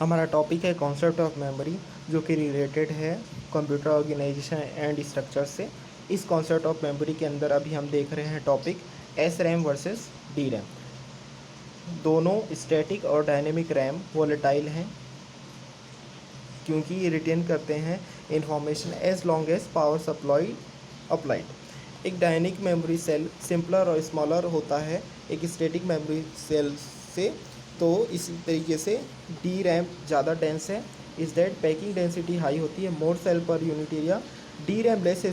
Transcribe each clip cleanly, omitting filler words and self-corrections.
हमारा टॉपिक है concept of memory, जो कि रिलेटेड है कंप्यूटर ऑर्गेनाइजेशन एंड स्ट्रक्चर से। इस कॉन्सेप्ट ऑफ मेमोरी के अंदर अभी हम देख रहे हैं topic S RAM versus D RAM. दोनों स्टैटिक और डायनेमिक रैम वोलेटाइल हैं, क्योंकि ये रिटेन करते हैं information as long as power supply applied. एक डायनेमिक मेमोरी सेल सिंपलर और स्मॉलर होता है एक स्टैटिक मेमोरी सेल से, तो इसी तरीके से डी रैम ज़्यादा डेंस है, इस दैट पैकिंग डेंसिटी हाई होती है, more cell per unit area. D RAM less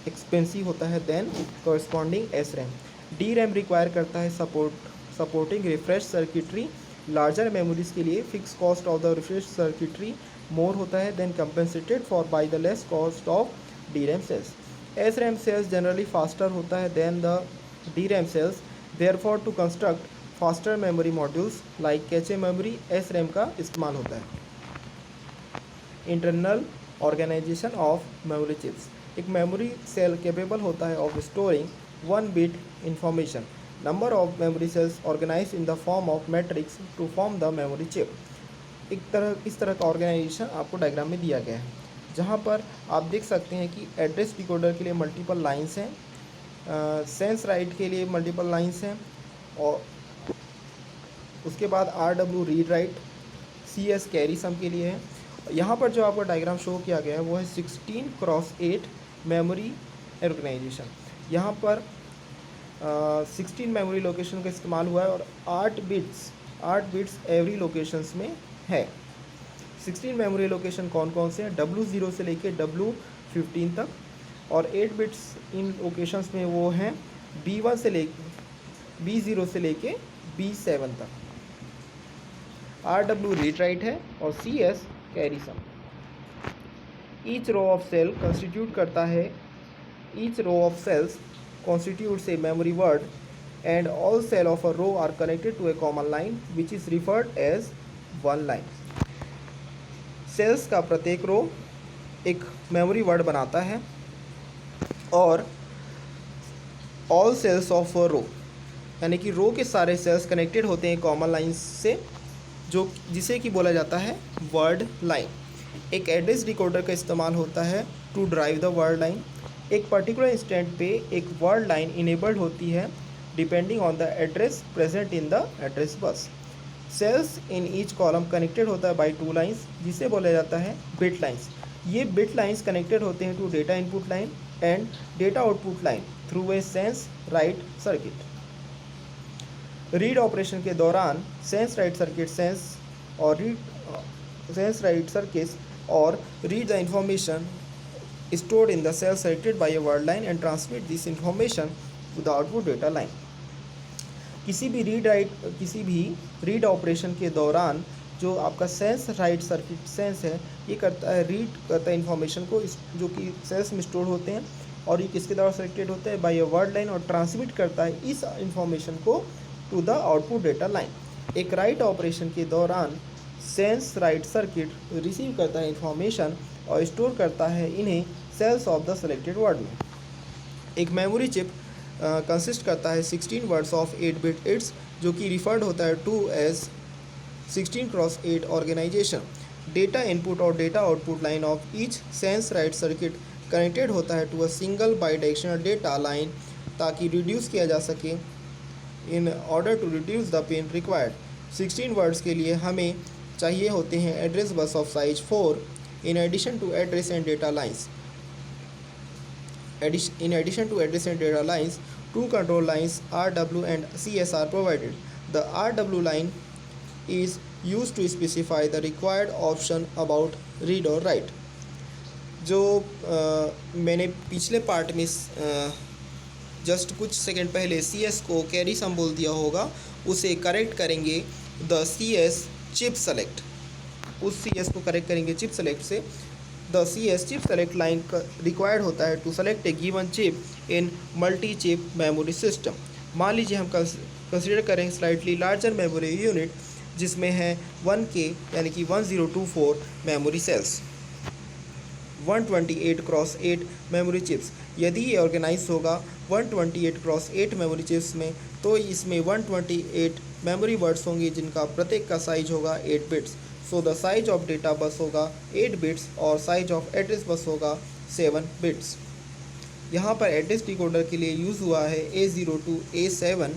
expensive होता है than corresponding S RAM. D RAM require करता है supporting refresh circuitry. Larger memories के लिए fix cost of the refresh circuitry more होता है than compensated for by the less cost of D RAM cells. S RAM cells generally faster होता है than the D RAM cells, therefore to construct faster memory modules like cache memory S RAM का इस्तेमाल होता है। Internal organization of memory chips. एक memory cell capable होता है of storing 1 bit information. Number of memory cells organize in the form of matrix to form the memory chip. इस तरह का ऑर्गेनाइजेशन आपको डायग्राम में दिया गया है, जहाँ पर आप देख सकते हैं कि एड्रेस डिकोडर के लिए मल्टीपल लाइंस हैं, सेंस राइट के लिए मल्टीपल लाइंस हैं, और उसके बाद RW read write, CS carry sum के लिए है। यहाँ पर जो आपका डायग्राम शो किया गया है वो है 16x8 मेमोरी ऑर्गेनाइजेशन। यहाँ पर 16 मेमोरी लोकेशन का इस्तेमाल हुआ है और 8 बिट्स एवरी लोकेशंस में है। 16 मेमोरी लोकेशन कौन कौन से हैं? W0 से लेके W15 तक, और 8 बिट्स इन लोकेशंस में वो हैं B0 से लेके B7 तक। RW रीड राइट है और CS carry sum. Each row of cells constitutes a memory word, and all cell of a row are connected to a common line which is referred as one line. Cells का प्रत्येक row एक memory word बनाता है, और all cells of a row यानी कि रो के सारे सेल्स कनेक्टेड होते हैं कॉमन लाइन से, जिसे कि बोला जाता है वर्ड लाइन। एक एड्रेस डिकोडर का इस्तेमाल होता है to drive the word line. एक पर्टिकुलर इंस्टेंट पे एक वर्ड लाइन इनेबल्ड होती है depending on the address present in the address bus. Cells in each column connected होता है बाय 2 लाइंस, जिसे बोला जाता है बिट लाइंस। ये बिट लाइंस कनेक्टेड होते हैं to data input line and data output line through a sense write circuit. Read operation के दौरान सेंस राइट सर्किट्स और read the information stored in the cell selected by a word line and transmit this information to the output data line. किसी भी read operation के दौरान जो आपका sense write circuit sense है, ये रीड करता है इन्फॉर्मेशन को जो कि सेल्स में स्टोर होते हैं, और ये किसके द्वारा सेलेक्टेड होते हैं? बाय अ वर्ड लाइन, और ट्रांसमिट करता है इस इन्फॉर्मेशन को to the output data line. एक राइट ऑपरेशन के दौरान सेंस राइट सर्किट रिसीव करता है इन्फॉर्मेशन और स्टोर करता है इन्हें cells of the selected word में। एक मेमोरी चिप कंसिस्ट करता है 16 वर्ड्स ऑफ 8 बिट इट्स, जो कि रिफर्ड होता है to as 16x8 organisation. Data input और data output line of each sense write circuit connected होता है to a single bidirectional data line, ताकि रिड्यूस किया जा सके in order to reduce the pin required. 16 words के लिए हमें चाहिए होते हैं address bus of size 4 in addition to address and data lines. In addition to address and data lines, 2 control lines RW and CS are provided. The RW line is used to specify the required option about read or write. जो मैंने पिछले part में just कुछ second पहले CS को carry some बोल दिया होगा, उसे करेक्ट करेंगे द CS चिप सेलेक्ट। उस CS को करेक्ट करेंगे चिप सेलेक्ट से। The CS chip select line required होता है to select a given chip in multi chip memory system. मान लीजिए हम कंसिडर करें स्लाइटली लार्जर मेमोरी यूनिट, जिसमें है 1K यानी कि 1024 memory cells, 128x8 memory chips. यदि ये ऑर्गेनाइज होगा 128x8 मेमोरी चिप्स में, तो इसमें 128 मेमोरी वर्ड्स होंगे जिनका प्रत्येक का साइज होगा 8 bits. So the size of data bus होगा 8 बिट्स और साइज ऑफ एड्रेस बस होगा 7 बिट्स। यहाँ पर एड्रेस डिकोडर के लिए यूज़ हुआ है A0 to A7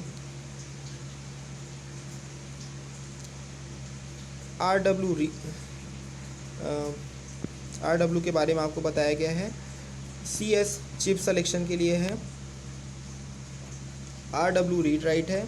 RW के बारे में आपको बताया गया है। CS चिप सिलेक्शन के लिए है, RW रीड राइट है।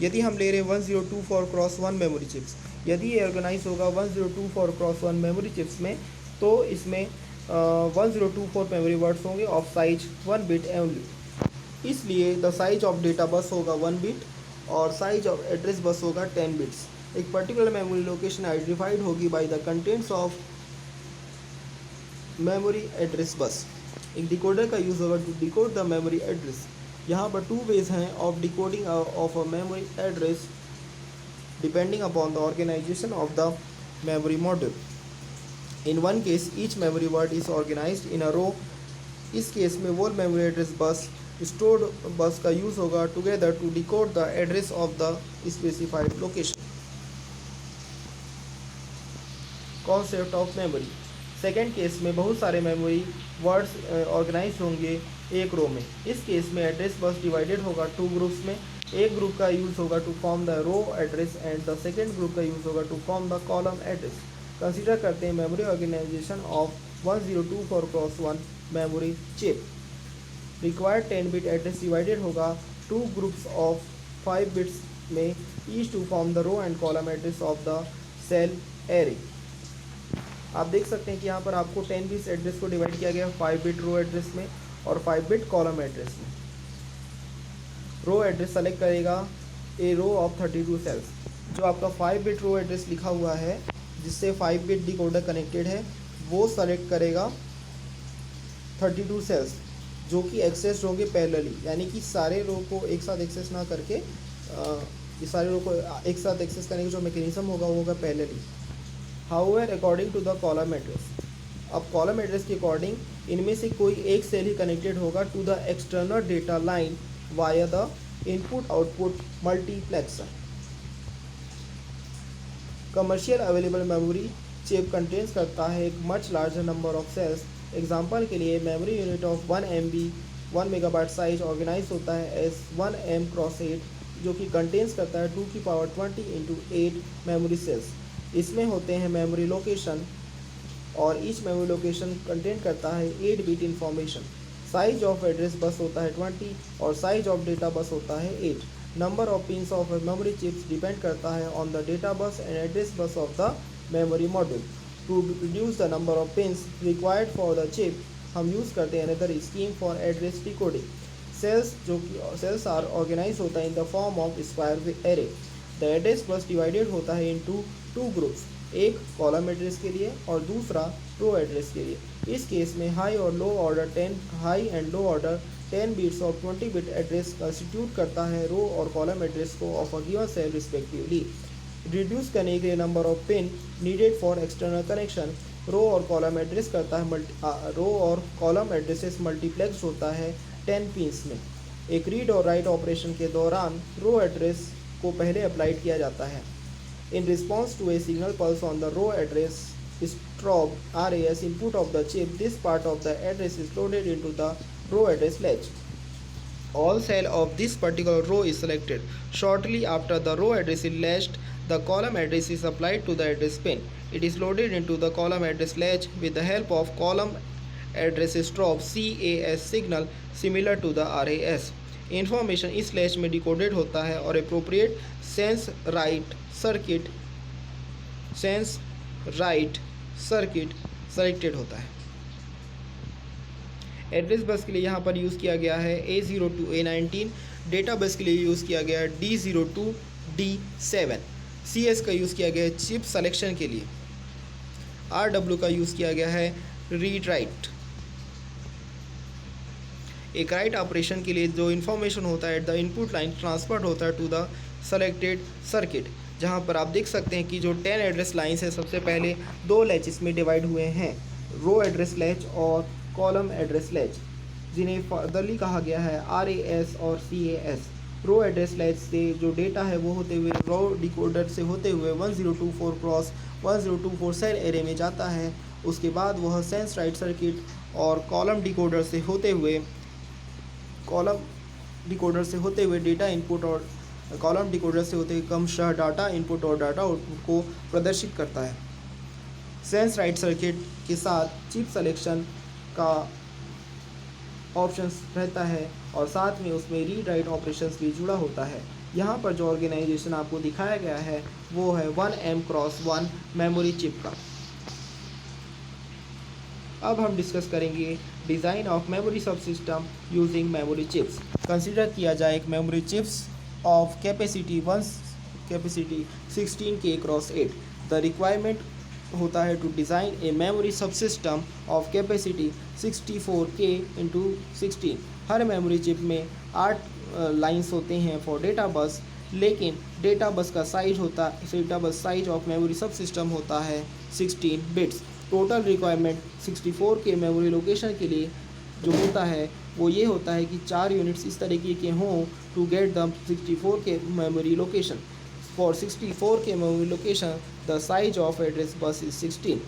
यदि हम ले रहे हैं 1024x1 मेमोरी चिप्स, यदि ये ऑर्गेनाइज होगा 1024x1 मेमोरी चिप्स में, तो इसमें 1024 मेमोरी वर्ड्स होंगे ऑफ साइज 1 बिट ओनली। इसलिए the size of data bus होगा 1 बिट और साइज ऑफ एड्रेस बस होगा 10 बिट्स। एक पर्टिकुलर मेमोरी लोकेशन आइडेंटिफाइड होगी by the contents of memory address bus. एक डिकोडर का यूज़ होगा to decode the memory address. यहाँ पर 2 वेज हैं of decoding of a memory address depending upon the organisation of the memory module. In one case each memory word is organised in a row. इस case में वो memory address बस stored बस का use होगा together to decode the address of the specified location. Concept of memory. Second case में बहुत सारे मेमोरी वर्ड्स ऑर्गेनाइज होंगे एक रो में। इस केस में एड्रेस बस डिवाइडेड होगा 2 ग्रुप्स में। एक ग्रुप का यूज़ होगा to form the row address and the second group का यूज़ होगा to form the column address. Consider करते हैं memory organization of 1024x1 memory chip. Required 10 bit address divided होगा 2 ग्रुप्स ऑफ 5 बिट्स में, each to form the row and column address of the cell array. आप देख सकते हैं कि यहाँ पर आपको 10 बिट्स एड्रेस को डिवाइड किया गया 5 बिट रो एड्रेस में और 5 बिट कॉलम एड्रेस में। रो एड्रेस सेलेक्ट करेगा ए रो ऑफ 32 सेल्स। जो आपका 5 बिट रो एड्रेस लिखा हुआ है जिससे 5 बिट डिकोडर कनेक्टेड है, वो सेलेक्ट करेगा 32 सेल्स जो कि एक्सेस होंगे पैरेलली, यानी कि सारे रो को एक साथ एक्सेस ना करके ये सारे रो को एक साथ एक्सेस करने का जो मैकेनिज्म होगा वो होगा parallelly. However according to the column address, अब कॉलम एड्रेस के अकॉर्डिंग इनमें से कोई एक सेल ही कनेक्टेड होगा to the external data line via the input output multiplexer. Commercial available memory chip contains करता है एक much larger number of cells. Example के लिए memory unit of 1 MB 1 megabyte size organise होता है एज 1M×8 जो कि कंटेन्स करता है 2 की पावर 20 × 8 मेमोरी सेल्स। इसमें होते हैं मेमोरी लोकेशन और ईच मेमोरी लोकेशन कंटेन करता है 8 bit information. Size of address बस होता है 20 और साइज ऑफ डेटा बस होता है 8। Number of pins of memory chips depend करता है on the data bus and address bus of the memory module. To reduce the number of pins required for the chip हम use करते हैं another scheme for address decoding. Cells जो कि cells are organize होता है in the form of square array. The address bus divided होता है into 2 groups, एक कॉलम एड्रेस के लिए और दूसरा रो एड्रेस के लिए। इस केस में हाई और low order 10 bits of 20 bit address constitute करता है रो और कॉलम एड्रेस को of a given cell respectively. Reduce करने के लिए number of pin needed for external connection, row और कॉलम एड्रेस करता है रो और कॉलम एड्रेसेस मल्टीप्लेक्स होता है 10 पिन्स में। एक रीड और राइट ऑपरेशन के दौरान रो एड्रेस को पहले अप्लाइड किया जाता है। In response to a signal pulse on the row address strobe RAS input of the chip, this part of the address is loaded into the row address latch. All cell of this particular row is selected. Shortly after the row address is latched, the column address is applied to the address pin. It is loaded into the column address latch with the help of column address strobe CAS signal similar to the RAS. Information इस latch में decoded होता है और appropriate sense write circuit selected होता है। Address bus के लिए यहाँ पर यूज़ किया गया है A0 to A19, data bus के लिए यूज़ किया गया है D0 to D7, CS का यूज़ किया गया है चिप सिलेक्शन के लिए, RW का यूज़ किया गया है रीड राइट। एक राइट ऑपरेशन के लिए जो इन्फॉर्मेशन होता है at the input line transferred होता है टू द सेलेक्टेड सर्किट। जहां पर आप देख सकते हैं कि जो 10 एड्रेस लाइंस है सबसे पहले 2 लैचेस में डिवाइड हुए हैं, रो एड्रेस लैच और कॉलम एड्रेस लैच, जिन्हें फर्दरली कहा गया है RAS और CAS। रो एड्रेस लैच से जो डेटा है वो होते हुए रो डिकोडर से होते हुए 1024 क्रॉस 1024 सेल एरे में जाता है। उसके बाद वह सेंस राइट सर्किट और कॉलम डिकोडर से होते हुए डेटा इनपुट और कॉलम डिकोडर से होते हुए क्रमशः डाटा इनपुट और डाटा आउटपुट को प्रदर्शित करता है। सेंस राइट सर्किट के साथ चिप सिलेक्शन का ऑप्शंस रहता है और साथ में उसमें रीड राइट ऑपरेशंस भी जुड़ा होता है। यहाँ पर जो ऑर्गेनाइजेशन आपको दिखाया गया है वो है 1M×1 मेमोरी चिप का। अब हम डिस्कस करेंगे डिज़ाइन ऑफ मेमोरी सब system using memory chips. Consider किया जाए एक memory chips of capacity 16K×8। The requirement होता है टू डिज़ाइन ए मेमोरी सब system of capacity 64K×16। Her memory chip में 8 लाइंस होते हैं फॉर डेटा बस, लेकिन data bus size of memory सब सिस्टम होता है 16 bits. Total requirement 64K memory location के लिए जो होता है वो ये होता है कि 4 यूनिट्स इस तरीके के हों to get the 64K memory location. For 64K memory location the size of address bus is 16।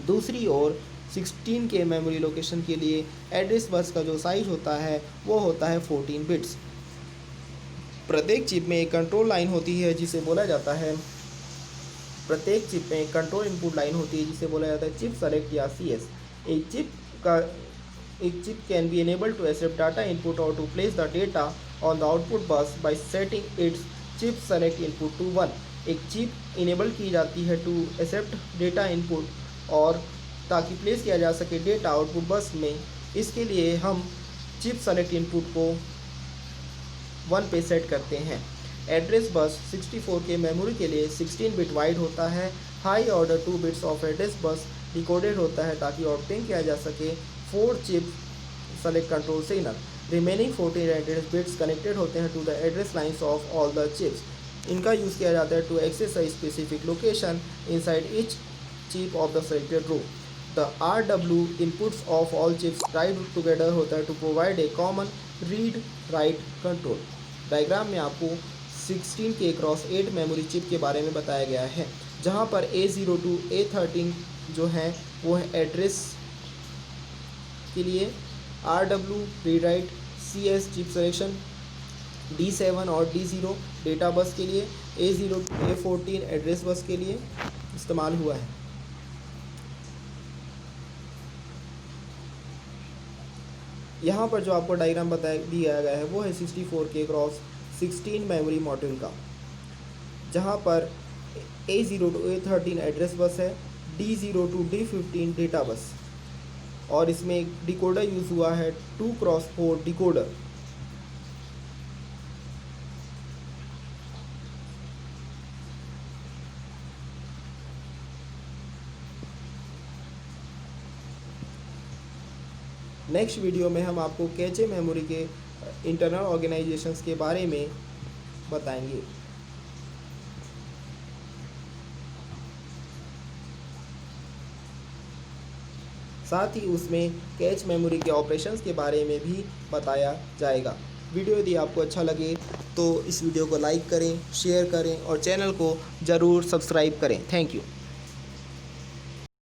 दूसरी ओर 16K मेमोरी लोकेशन के लिए एड्रेस बस का जो साइज होता है वो होता है 14 बिट्स। प्रत्येक चिप में एक कंट्रोल लाइन होती है जिसे बोला जाता है इनपुट लाइन होती है जिसे बोला जाता है चिप सेलेक्ट या CS। एक chip can be enable to accept data input और to place the data on the output bus by setting its chip select input to 1। एक चिप इनेबल की जाती है टू एक्सेप्ट डेटा इनपुट और ताकि place किया जा सके डेटा आउटपुट बस में। इसके लिए हम चिप सेलेक्ट इनपुट को 1 पे सेट करते हैं। एड्रेस बस 64K मेमोरी के लिए 16 बिट वाइड होता है। High order 2 bits of address bus decoded होता है ताकि ऑब्टेन किया जा सके 4 chip select control signal. Remaining 14 address bits connected होते हैं to the address lines of all the chips. इनका यूज़ किया जाता है to access a specific location inside each chip of the selected row. The RW inputs of all chips tied together होता है to provide a common read write control. Diagram में आपको 16K×8 memory chip के बारे में बताया गया है, जहाँ पर A0 to A13 जो है वो है एड्रेस के लिए, RW read write, CS chip selection, D7 और D0 डेटा बस के लिए, A0 to A14 address bus के लिए इस्तेमाल हुआ है। यहाँ पर जो आपको डायग्राम दिया गया है वो है 64K×16 मेमोरी मॉड्यूल का, जहाँ पर A0 to A13 address bus है, D0 to D15 data bus, और इसमें एक डिकोडर यूज़ हुआ है 2x4 डिकोडर। नेक्स्ट वीडियो में हम आपको कैचे मेमोरी के इंटरनल ऑर्गेनाइजेशंस के बारे में बताएंगे। साथ ही उसमें कैच मेमोरी के ऑपरेशंस के बारे में भी बताया जाएगा। वीडियो यदि आपको अच्छा लगे तो इस वीडियो को लाइक करें, शेयर करें और चैनल को ज़रूर सब्सक्राइब करें। Thank you.